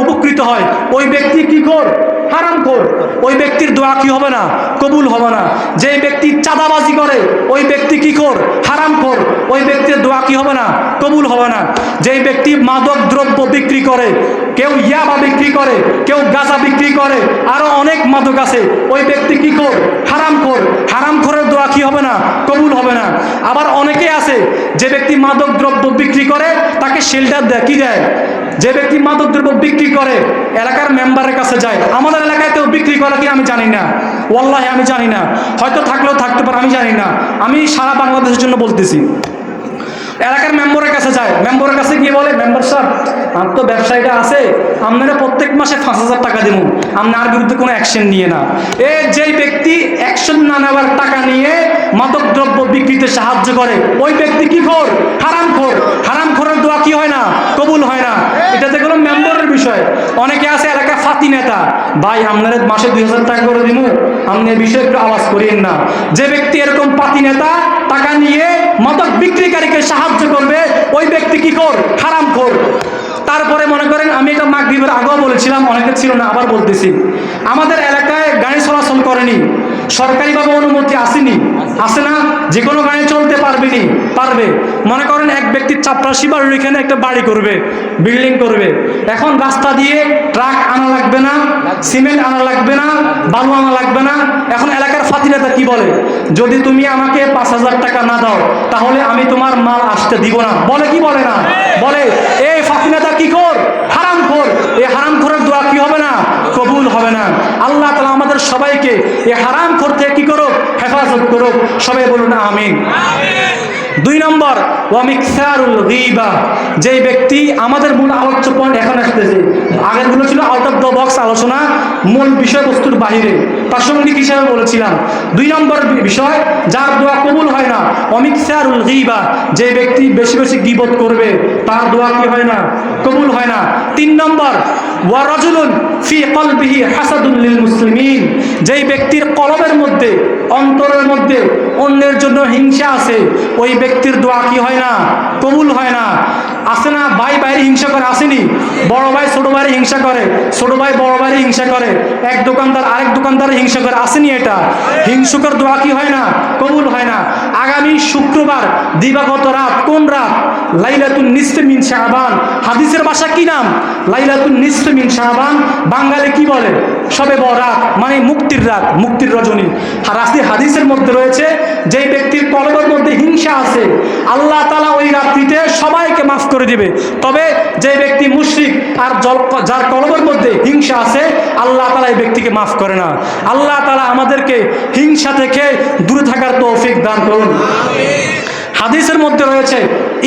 উপকৃত হয় ওই ব্যক্তি কি কর? হারামখোর। ওই ব্যক্তির দোয়া কি হবে না? কবুল হবে না। যে ব্যক্তি চাঁদাবাজি করে ওই ব্যক্তি কি কর? হারামখোর। ওই ব্যক্তির দোয়া কি হবে না? কবুল হবে না। যে ব্যক্তি মাদক দ্রব্য বিক্রি করে, কেউ ইয়াবা বিক্রি করে, কেউ গাঁজা বিক্রি করে, আরো অনেক মাদক আছে, ওই ব্যক্তি কি কর? হারামখোর। হারামখোরের দোয়া কি হবে না? কবুল হবে না। আবার অনেকে আছে যে ব্যক্তি মাদক দ্রব্য বিক্রি করে তাকে শেল্টার দেয়, কি দেয়? যে ব্যক্তি মাদকদ্রব্য বিক্রি করে এলাকার মেম্বারের কাছে যায়, আমাদের এলাকাতেও বিক্রি করে কি আমি জানি না, ওয়াল্লাহি আমি জানি না, হয়তো থাকলেও থাকতে পারে, আমি জানি না, আমি সারা বাংলাদেশের জন্য বলতেছি। এলাকার মেম্বারের কাছে যায়, মেম্বারের কাছে গিয়ে বলে, মেম্বার সাহেব আমার তো ব্যবসায়ীটা আছে, আপনারা প্রত্যেক মাসে 5,000 টাকা দিব, আপনি আর বিরুদ্ধে কোনো অ্যাকশন নিয়ে না। যেই ব্যক্তি অ্যাকশন না নেওয়ার টাকা নিয়ে মাদকদ্রব্য বিক্রিতে সাহায্য করে, ওই ব্যক্তি কি খোর? হারামখোর। হারামখোরের দোয়া কি হয় না? কবুল হয় না। এটা যে কোনো মেম্বারের বিষয়। অনেকে আছে এলাকার ফাতি নেতা, ভাই আপনারা মাসে 2,000 টাকা করে দিব, আপনি এই বিষয়ে একটু আওয়াজ করিয়েন না। যে ব্যক্তি এরকম পাতি নেতা টাকা নিয়ে মাদক বিক্রিকারীকে সাহায্য করবে, ওই ব্যক্তি কি খোর? হারামখোর। তারপরে মনে করেন, আমি এটা মাগরিবের আগেও বলেছিলাম, অনেকে ছিল না, আবার বলতেছি, আমাদের এলাকায় গাড়ি চলাচল করেনি, সরকারিভাবে অনুমতি আসেনি, আসে না, যে কোনো গাড়ি চলতে পারবেনি, পারবে। মনে করেন এক ব্যক্তি চাপরাশি বাড়ির এখানে একটা বাড়ি করবে, বিল্ডিং করবে, এখন রাস্তা দিয়ে ট্রাক আনা লাগবে না, সিমেন্ট আনা লাগবে না, বালু আনা লাগবে না। এখন এলাকার ফাতিনেতা কি বলে? যদি তুমি আমাকে 5,000 টাকা না দাও তাহলে আমি তোমার মাল আসতে দিব না, বলে কি বলে না? বলে। এই ফাতিনেতা কি কর? হারামখোর। এই হারামখোরের দোয়া কি হবে না? কবুল হবে না। আল্লাহ তাআলা আমাদের সবাইকে এই হারামখোর থেকে কি করুক? হেফাজত করুক। সবাই বলুন আমিন। 2 নম্বর, ওয়ামিকসারুল গীবা, যেই ব্যক্তি, আমাদের মূল আলোচ্য পয়েন্ট এখন আসতেছে, আগেরগুলো ছিল আউট অফ দ্য বক্স আলোচনা, মূল বিষয়বস্তুর বাহিরে, প্রাসঙ্গিক হিসাবে বলেছিলাম। 2 নম্বর বিষয়, যার দোয়া কবুল হয় না, ওয়ামিকসারুল গীবা, যে ব্যক্তি বেশি বেশি গীবত করবে, তার দোয়া কি হয় না? কবুল হয় না। 3 নম্বর, ওয়া রাজুলুন ফি কলবিহি হাসাদুন লিল মুসলিমিন, যেই ব্যক্তির কলবের মধ্যে, অন্তরের মধ্যে অন্যের জন্য হিংসা আছে, ওই ব্যক্তির দোয়া কি হয় না? কবুল হয় না। আছে না, ভাই ভাইয়ের হিংসা করে, আসেনি? বড় ভাই ছোট ভাইয়ের হিংসা করে, ছোট ভাই বড় ভাইয়ের হিংসা করে, এক দোকানদার আরেক দোকানদারের হিংসা করে, আসেনি? এটা হিংসুকের দোয়া কি হয় না? কবুল হয় না। আগামী শুক্রবার দিবাগত রাত, কোন রাত? লাইলাতুন নিসফে মিন শাবান। হাদিসের ভাষা কি নাম? লাইলাতুন নিসফে মিন শাবান। বাঙালি কি বলে? শবে বরাত, মানে মুক্তির রাত, মুক্তির রজনী। হাদিসের মধ্যে রয়েছে, যেই ব্যক্তির কলবের মধ্যে হিংসা আছে, আল্লাহ তাআলা ওই রাত্রিতে সবাইকে মাফ করে দিবে। তবে যে ব্যক্তি মুশরিক আর যার কলবের মধ্যে হিংসা আছে, আল্লাহ তাআলা এই ব্যক্তিকে মাফ করে না। আল্লাহ তাআলা আমাদেরকে হিংসা থেকে দূরে থাকার তৌফিক দান করুন। হাদিসের মধ্যে রয়েছে,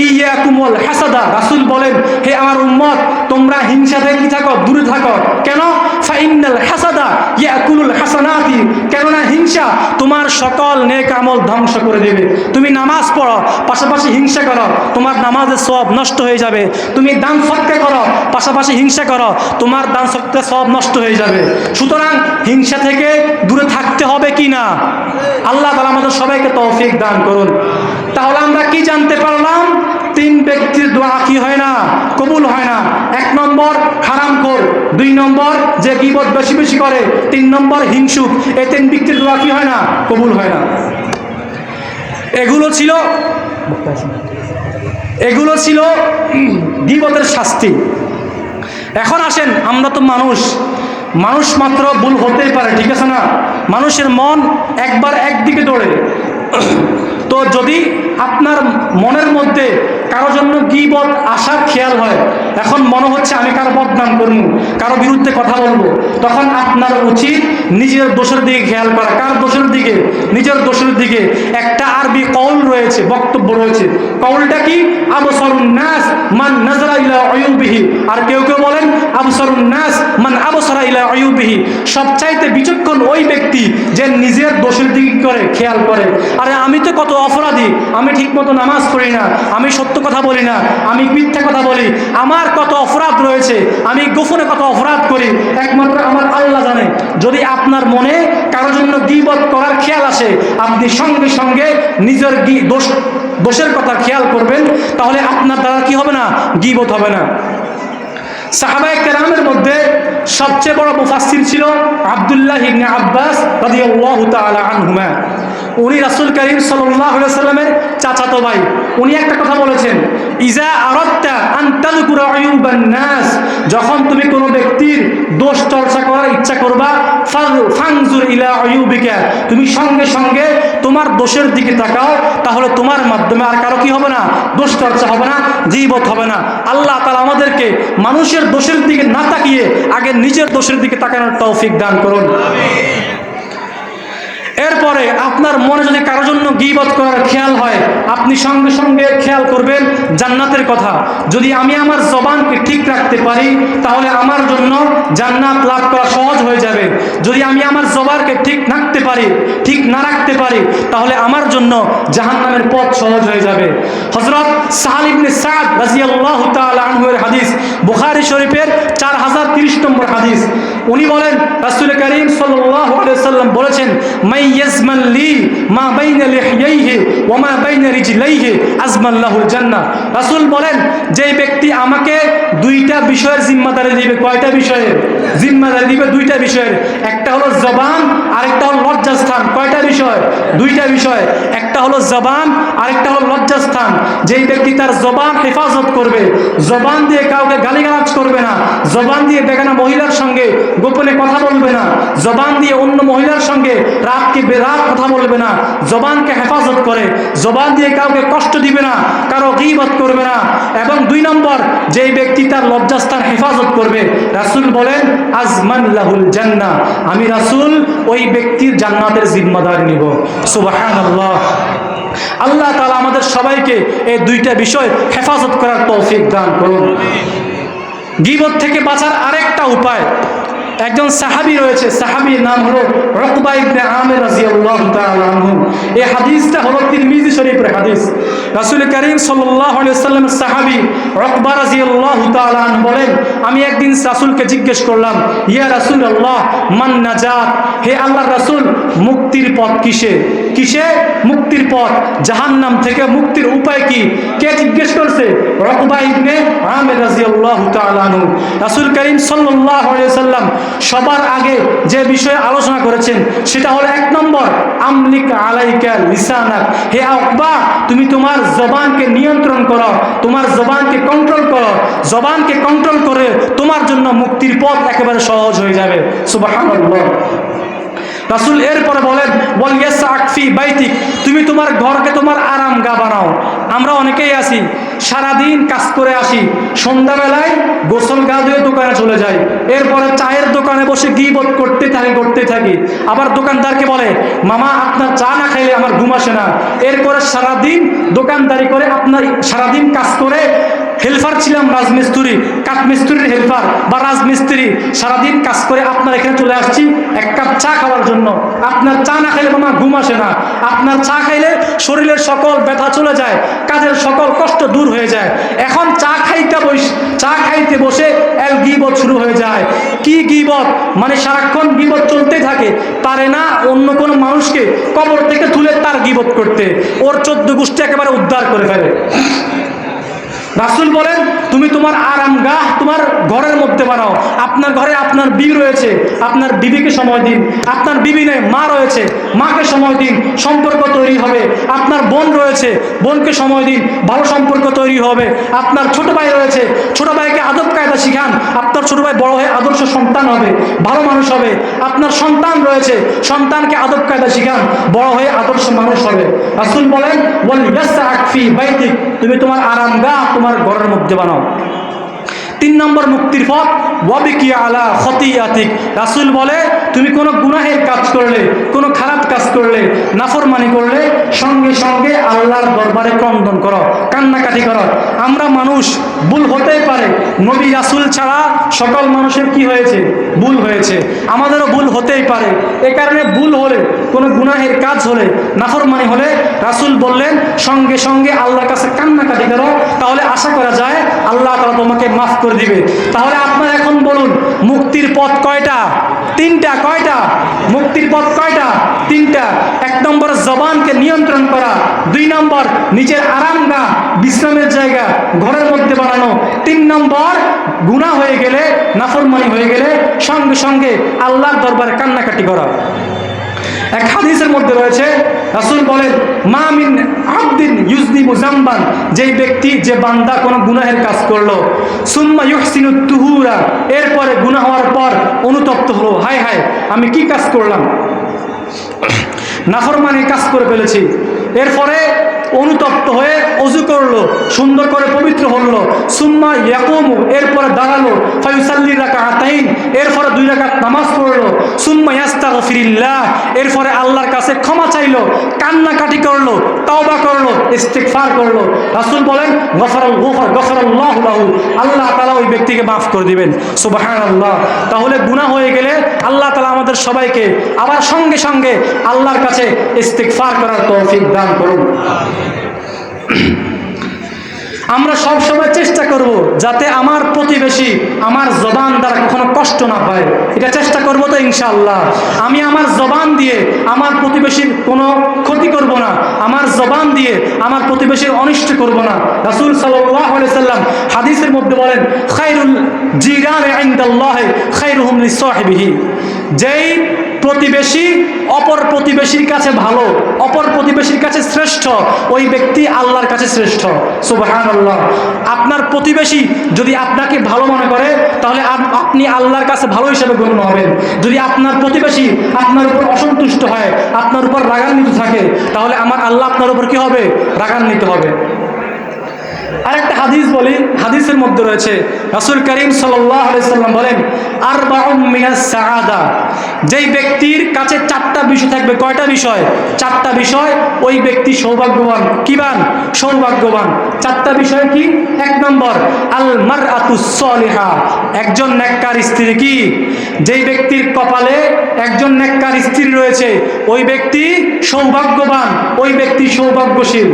ইয়াকুমুল হাসাদা, রাসূল বলেন, হে আমার উম্মত, তোমরা হিংসা থেকে কি থাকো? দূরে থাকো। কেন? ফাইনাল হাসাদা ইয়াকুলুল হাসানাতি, কেননা হিংসা তোমার সকল নেক আমল ধ্বংস করে দেবে। তুমি নামাজ পড়ো, পাশাপাশি হিংসা করো, তোমার নামাজের সওয়াব নষ্ট হয়ে যাবে। তুমি দান সদকা করো, পাশাপাশি হিংসা করো, তোমার দান সদকার সওয়াব নষ্ট হয়ে যাবে। সুতরাং হিংসা থেকে দূরে থাকতে হবে কি না? আল্লাহ তাআলা আমাদের সবাইকে তৌফিক দান করুন। তাহলে আমরা কি জানতে পারলাম? 3 ব্যক্তির দোয়া কি হয় না? কবুল হয় না। 1 নম্বর হারামখোর, 2 নম্বর যে গীবত বেশি বেশি করে, 3 নম্বর হিংসুক। এই 3 ব্যক্তির দোয়া কি হয় না? কবুল হয় না। এগুলো ছিল গীবতের শাস্তি। এখন আসেন, আমরা তো মানুষ মাত্র ভুল হতেই পারে, ঠিক আছে না? মানুষের মন একবার একদিকে দৌড়ে। তো যদি আপনার মনের মধ্যে কারো জন্য গীবত আসার খেয়াল হয়, এখন মনে হচ্ছে আমি কারো বদনাম করব, কারো বিরুদ্ধে কথা বলবো, তখন আপনার উচিত নিজের দোষের দিকে খেয়াল করা। কার দোষের দিকে? নিজের দোষের দিকে। একটা আরবি কওল রয়েছে, বক্তব্য রয়েছে। কওলটা কি? আবসারুন নাস মান নাযারা ইলা উয়ুবিহি। আর কেউ কেউ বলেন আবসারুন নাস মান আবসারা ইলা উয়ুবিহি। সবচাইতে বিচক্ষণ ওই ব্যক্তি যে নিজের দোষের দিকে করে খেয়াল করে। আরে আমি তো কত অপরাধী, আমি ঠিকমতো নামাজ পড়ি না, আমি সত্য কথা বলি না, আমি মিথ্যা কথা বলি, আমার কত অপরাধ রয়েছে, আমি গোপনে কত অপরাধ করি, একমাত্র আমার আল্লাহ জানে। যদি আপনার মনে কারোর জন্য গীবত করার খেয়াল আসে, আপনি সঙ্গে সঙ্গে নিজের দোষের কথা খেয়াল করবেন, তাহলে আপনার দ্বারা কি হবে না? গীবত হবে না। সাহাবায়ে কেরামের মধ্যে সবচেয়ে বড় মুফাসসির ছিল আব্দুল্লাহ ইবনে আব্বাস রাদিয়াল্লাহু তাআলা আনহুমা। উনি রাসূল করিম সাল্লাল্লাহু আলাইহি ওয়াসাল্লামের চাচাতো ভাই, উনি একটা কথা বলেছেন, ইজা আরাদতা আন তাযকুরা আয়ুবান নাস, যখন তুমি কোনো ব্যক্তির দোষ চর্চা করার ইচ্ছা করবা, ফানজুর ইলা আয়ুবিকা, তুমি সঙ্গে সঙ্গে তোমার দোষের দিকে তাকাও, তাহলে তোমার মাধ্যমে আর কারো কি হবে না, দোষ চর্চা হবে না, গীবত হবে না। আল্লাহ তাআলা আমাদেরকে মানুষের দোষের দিকে না তাকিয়ে আগে নিজের দোষের দিকে তাকানোর তৌফিক দান করুন। এরপরে আপনার মনে যদি কারোর জন্য গীবত করার খেয়াল হয়, আপনি সঙ্গে সঙ্গে খেয়াল করবেন জান্নাতের কথা। যদি আমি আমার জবানকে ঠিক রাখতে পারি, তাহলে আমার জন্য জান্নাত লাভ করা সহজ হয়ে যাবে। যদি আমি আমার জবানকে ঠিক না রাখতে পারি, তাহলে আমার জন্য জাহান্নামের পথ সহজ হয়ে যাবে। হযরত সাহল ইবনে সাদ রাদিয়াল্লাহু তাআলা আনহু এর হাদিস, বুখারী শরীফের 4030 নম্বর হাদিস। উনি বলেন, রাসূল করিম সাল্লাল্লাহু আলাইহি ওয়াসাল্লাম বলেছেন, ইয়াজমান লি মা বাইনা লিহইহি ওয়া মা বাইনা রিজলাইহি আজমান লাহুল জান্নাহ। রাসূল বলেন, যে ব্যক্তি আমাকে দুইটা বিষয়ের জিম্মাদারি দিবে, কয়টা বিষয়ের জিম্মাদারি দিবে? দুইটা বিষয়ের। একটা হলো জবান, আরেকটা হলো লজ্জাস্থান। কয়টা বিষয়? দুইটা বিষয়। একটা হলো জবান, আরেকটা হলো লজ্জাস্থান। যেই ব্যক্তি তার জবান হেফাজত করবে, জবান দিয়ে কাউকে গালিগালাজ করবে না, জবান দিয়ে বেগানা মহিলার সঙ্গে গোপনে কথা বলবে না, জবান দিয়ে অন্য মহিলার সঙ্গে রাতকে বেরাত কথা বলবে না, জবানকে হেফাজত করে, জবান দিয়ে কাউকে কষ্ট দিবে না, কারো গীবত করবে না। এবং 2 নম্বর, যেই ব্যক্তি তার লজ্জাস্থান হেফাজত করবে, রাসূল বলেন আজমান লাহুল জান্নাহ, আমি রাসূল ওই ব্যক্তির জান্নাতের জিম্মাদার নিব। সুবহানাল্লাহ। আল্লাহ তাআলা আমাদের সবাইকে এই দুইটা বিষয় হেফাজত করার তৌফিক দান করুন। গীবত থেকে বাঁচার আরেকটা উপায়, একজন সাহাবী রয়েছে, সাহাবীর নাম হলো উকবা ইবনে আমির রাদিয়াল্লাহু তাআলা আনহু। এই হাদিসটা হলো তিরমিজি শরীফের হাদিস। রাসূল করিম সাল্লাল্লাহু আলাইহি ওয়াসাল্লামের সাহাবী উকবা রাদিয়াল্লাহু তাআলা আনহু বলেন, আমি একদিন রাসূলকে জিজ্ঞেস করলাম, ইয়া রাসূলুল্লাহ মান নাজাত, হে আল্লাহর রাসূল, মুক্তির পথ কিসে? কিসে মুক্তির পথ? জাহান্নাম থেকে মুক্তির উপায় কি? কে জিজ্ঞেস করছে? উকবা ইবনে আমির রাদিয়াল্লাহু তাআলা আনহু। রাসূল করিম সাল্লাল্লাহু আলাইহি ওয়াসাল্লাম সবার আগে যে বিষয়ে আলোচনা করেছেন সেটা হলো 1 নম্বর, আমলিক আলাইকা লিসানাক, হে উকবা, তুমি তোমার জবানকে নিয়ন্ত্রণ করো, তোমার জবানকে কন্ট্রোল করো। জবানকে কন্ট্রোল করে তোমার জন্য মুক্তির পথ একেবারে সহজ হয়ে যাবে। সুবহানাল্লাহ। রাসূল এরপরে বলেন, ওয়াল ইয়াসআক ফি বাইতিক, তুমি তোমার ঘরকে তোমার আরামগাহ বানাও। আমরা অনেকেই আছি সারাদিন কাজ করে আসি, সন্ধ্যাবেলায় গোসল গা ধুয়ে দোকানে চলে যাই, এরপরে চায়ের দোকানে বসে গীবত করতে থাকি। আবার দোকানদারকে বলে, মামা আপনার চা না খাইলে আমার ঘুম আসে না। এরপরে সারাদিন দোকানদারি করে, আপনার সারাদিন কাজ করে, হেল্পার ছিলাম রাজমিস্ত্রি, কাঠমিস্ত্রির হেল্পার বা রাজমিস্ত্রি, সারাদিন কাজ করে আপনার এখানে চলে আসছি 1 কাপ চা খাওয়ার জন্য। আপনার চা না খাইলে মামা ঘুম আসে না। আপনার চা খাইলে শরীরের সকল ব্যথা চলে যায়, কাজের সকল কষ্ট দূর হয়ে যায়। এখন চা খাইতে বসে গীবত শুরু হয়ে যায়। কি গীবত? মানে সারাক্ষণ গীবত চলতে থাকে, পারে না অন্য কোনো মানুষকে কবর থেকে তুলে তার গীবত করতে, ওর 14 গোষ্ঠী একেবারে উদ্ধার করে ফেলে। রাসূল বলেন, তুমি তোমার আরামগাহ তোমার ঘরের মধ্যে বানাও। আপনার ঘরে আপনার বিবি রয়েছে, আপনার বিবিকে সময় দিন। আপনার বিবি নেই, মা রয়েছে, মাকে সময় দিন, সম্পর্ক তৈরি হবে। আপনার বোন রয়েছে, বোনকে সময় দিন, ভালো সম্পর্ক তৈরি হবে। আপনার ছোট ভাই রয়েছে, ছোট ভাইকে আদব কায়দা শিখান। আপনার ছোট ভাই বড় হয়ে আদর্শ সন্তান হবে, ভালো মানুষ হবে। আপনার সন্তান রয়েছে, সন্তানকে আদব কায়দা শিখান, বড় হয়ে আদর্শ মানুষ হবে। রাসূল বলেন, ওয়াল ইয়াসআক ফি বাইতিক, তুমি তোমার আরামগাহ তোমার ঘরের মধ্যে বানাও। 3 নম্বর মুক্তির পথ, ওয়াবিকি আলা খতিয়াতিক, রাসূল বলে, তুমি কোনো গুনাহের কাজ করলে, কোনো খারাপ কাজ করলে, নাফরমানি করলে, সঙ্গে সঙ্গে আল্লাহর দরবারে ক্রন্দন করো, কান্নাকাটি করো। আমরা মানুষ, ভুল হতেই পারে, নবী রাসূল ছাড়া সকল মানুষের কি হয়েছে? ভুল হয়েছে। আমাদেরও ভুল হতেই পারে। এ কারণে ভুল হলে, কোনো গুনাহের কাজ হলে, নাফরমানি হলে, রাসূল বললেন সঙ্গে সঙ্গে আল্লাহর কাছে কান্নাকাটি করো, তাহলে আশা করা যায় আল্লাহ তাআলা তোমাকে মাফ করে দিবে। তাহলে আপনারা এখন বলুন, মুক্তির পথ কয়টা? 3টা। কয়টা? মুক্তির পথ কয়টা? 3টা। 1 নম্বর জবানকে নিয়ন্ত্রণ করা, 2 নম্বর নিজের আরামগাহ বিশ্রামের জায়গা ঘরের মধ্যে বানানো, 3 নম্বর গুনাহ হয়ে গেলে, নাফরমানি হয়ে গেলে সঙ্গে সঙ্গে আল্লাহর দরবারে কান্নাকাটি করা। এক হাদিসের মধ্যে রয়েছে, রাসূল বলেন, মা মিন আবদিন ইউযনিবু যামবান, যেই ব্যক্তি, যে বান্দা কোনো গুনাহের কাজ করলো, সুম্মা ইউহসিনু তুহুরা, এরপরে গুনাহ হওয়ার পর অনুতপ্ত হলো, হায় হায় আমি কি কাজ করলাম, নাফরমানি কাজ করে ফেলেছি, এরপরে অনুতপ্ত হয়ে অজু করলো, সুন্দর করে পবিত্র হলো, সুম্মা ইয়াকুমু, এরপরে দাঁড়ালো, ফায়ুসাল্লি রাকাআতাইন, এরপরে 2 রাকাত নামাজ পড়লো, সুম্মা ইয়াস্তাগফিরিল্লাহ, এরপরে আল্লাহর কাছে ক্ষমা চাইলো, কান্নাকাটি করলো, তওবা করলো, ইস্তিগফার করলো, রাসূল বলেন গফারাল্লাহু লাহু, আল্লাহ তাআলা ওই ব্যক্তিকে মাফ করে দিবেন। সুবহানাল্লাহ। তাহলে গুনাহ হয়ে গেলে আল্লাহ তাআলা আমাদের সবাইকে আবার সঙ্গে সঙ্গে আল্লাহর কাছে ইস্তিগফার করার তৌফিক দান করুন। আমরা সব সময় চেষ্টা করব যাতে আমার প্রতিবেশী আমার জবান দ্বারা কখনো কষ্ট না পায়, এটা চেষ্টা করব তো ইনশাআল্লাহ। আমি আমার জবান দিয়ে আমার প্রতিবেশীর কোনো ক্ষতি করব না, আমার জবান দিয়ে আমার প্রতিবেশীর অনিষ্ট করব না। রাসূল সাল্লাল্লাহু আলাইহি সাল্লাম হাদিসের মধ্যে বলেন, খায়রুল জিরানি ইনদাল্লাহি খায়রুহুম লিসাহিবিহি, যেই প্রতিবেশী অপর প্রতিবেশীর কাছে ভালো, অপর প্রতিবেশীর কাছে শ্রেষ্ঠ, ওই ব্যক্তি আল্লাহর কাছে শ্রেষ্ঠ। সুবহানাল্লাহ। আপনার প্রতিবেশী যদি আপনাকে ভালো মনে করে, তাহলে আপনি আল্লাহর কাছে ভালো হিসেবে গণ্য হবেন। যদি আপনার প্রতিবেশী আপনার উপর অসন্তুষ্ট হয়, আপনার উপর রাগান্বিত থাকে, তাহলে আমার আল্লাহ আপনার উপর কি হবে? রাগান্বিত হবে। আরেকটা হাদিস বলি, হাদিসের মধ্যে রয়েছে, রাসূল করিম সাল্লাল্লাহু আলাইহি সাল্লাম বলেন, আরবাউম মিনাস সাআদা, যেই ব্যক্তির কাছে 4টা বিষয় থাকবে। কয়টা বিষয়? 4টা বিষয়। ওই ব্যক্তি সৌভাগ্যবান। কিবান? সৌভাগ্যবান। 4টা বিষয় কি? 1 নম্বর, আল মারআতুস সালিহা, একজন নেককার স্ত্রী। কি? যেই ব্যক্তির কপালে একজন নেককার স্ত্রী রয়েছে, ওই ব্যক্তি সৌভাগ্যবান, ওই ব্যক্তি সৌভাগ্যশীল।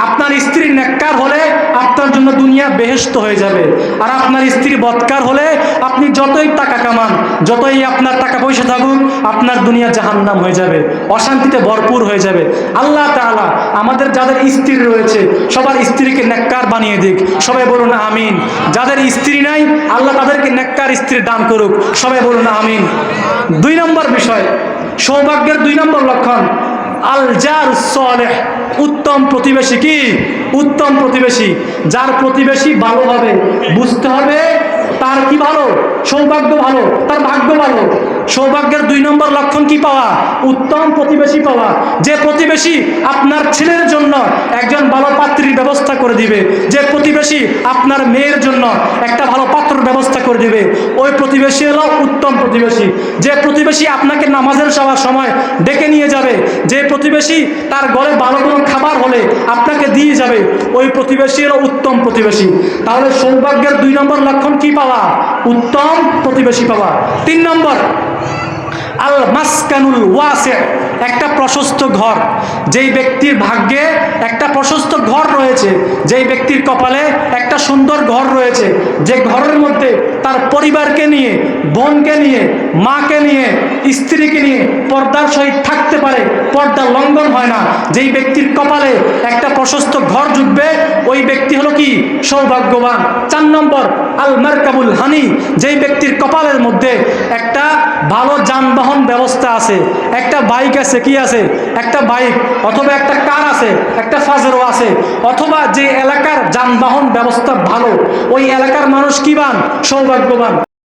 আপনার স্ত্রী নেককার হলে আপনার জন্য দুনিয়া বেহেশত হয়ে যাবে, আর আপনার স্ত্রী বদকার হলে আপনি যতই টাকা কামান, যতই আপনার টাকা পয়সা থাকুক, আপনার দুনিয়া জাহান্নাম হয়ে যাবে, অশান্তিতে ভরপুর হয়ে যাবে। আল্লাহ তাআলা আমাদের যাদের স্ত্রী রয়েছে সবার স্ত্রীকে নেককার বানিয়ে দিক। সবাই বলুন আমিন। যাদের স্ত্রী নাই, আল্লাহ তাদেরকে নেককার স্ত্রী দান করুক। সবাই বলুন আমিন। 2 নম্বর বিষয়, সৌভাগ্যের 2 নম্বর লক্ষণ, আল জারুস সালেহ, উত্তম প্রতিবেশী। কি? উত্তম প্রতিবেশী। যার প্রতিবেশী ভালো হবে, বুঝতে হবে তার কি ভালো? সৌভাগ্য ভালো, তার ভাগ্য ভালো। সৌভাগ্যের 2 নম্বর লক্ষণ কি পাওয়া? উত্তম প্রতিবেশী পাওয়া। যে প্রতিবেশী আপনার ছেলের জন্য একজন ভালো পাত্রীর ব্যবস্থা করে দিবে, যে প্রতিবেশী আপনার মেয়ের জন্য একটা ভালো পাত্রর ব্যবস্থা করে দিবে, ওই প্রতিবেশী হলো উত্তম প্রতিবেশী। যে প্রতিবেশী আপনাকে নামাজের সময় ডেকে নিয়ে যাবে, যে প্রতিবেশী তার ঘরে ভালো কোনো খাবার হলে আপনাকে দিয়ে যাবে, ওই প্রতিবেশী হলো উত্তম প্রতিবেশী। তাহলে সৌভাগ্যের 2 নম্বর লক্ষণ কি পাওয়া? উত্তম প্রতিবেশী পাওয়া। 3 নম্বর, আল মাসকানুল ওয়াসি', একটা প্রশস্ত ঘর। যেই ব্যক্তির ভাগ্যে একটা প্রশস্ত ঘর রয়েছে, যেই ব্যক্তির কপালে একটা সুন্দর ঘর রয়েছে, যে ঘরের মধ্যে তার পরিবারকে নিয়ে, বোনকে নিয়ে, মাকে নিয়ে, স্ত্রীকে নিয়ে পর্দার সহিত থাকতে পারে, পর্দা লঙ্ঘন হয় না, যেই ব্যক্তির কপালে একটা প্রশস্ত ঘর জুটবে, ওই ব্যক্তি হলো কি? সৌভাগ্যবান। 4 নম্বর, আল মারকাবুল হানি, যেই ব্যক্তির কপালের মধ্যে একটা ভালো যানবাহন ব্যবস্থা আছে, একটা বাইক আছে। কি আছে? একটা বাইক, অথবা একটা কার আছে, একটা ফাজেরও আছে, অথবা যে এলাকার যানবাহন ব্যবস্থা ভালো, ওই এলাকার মানুষ কিবান? সৌভাগ্যবান।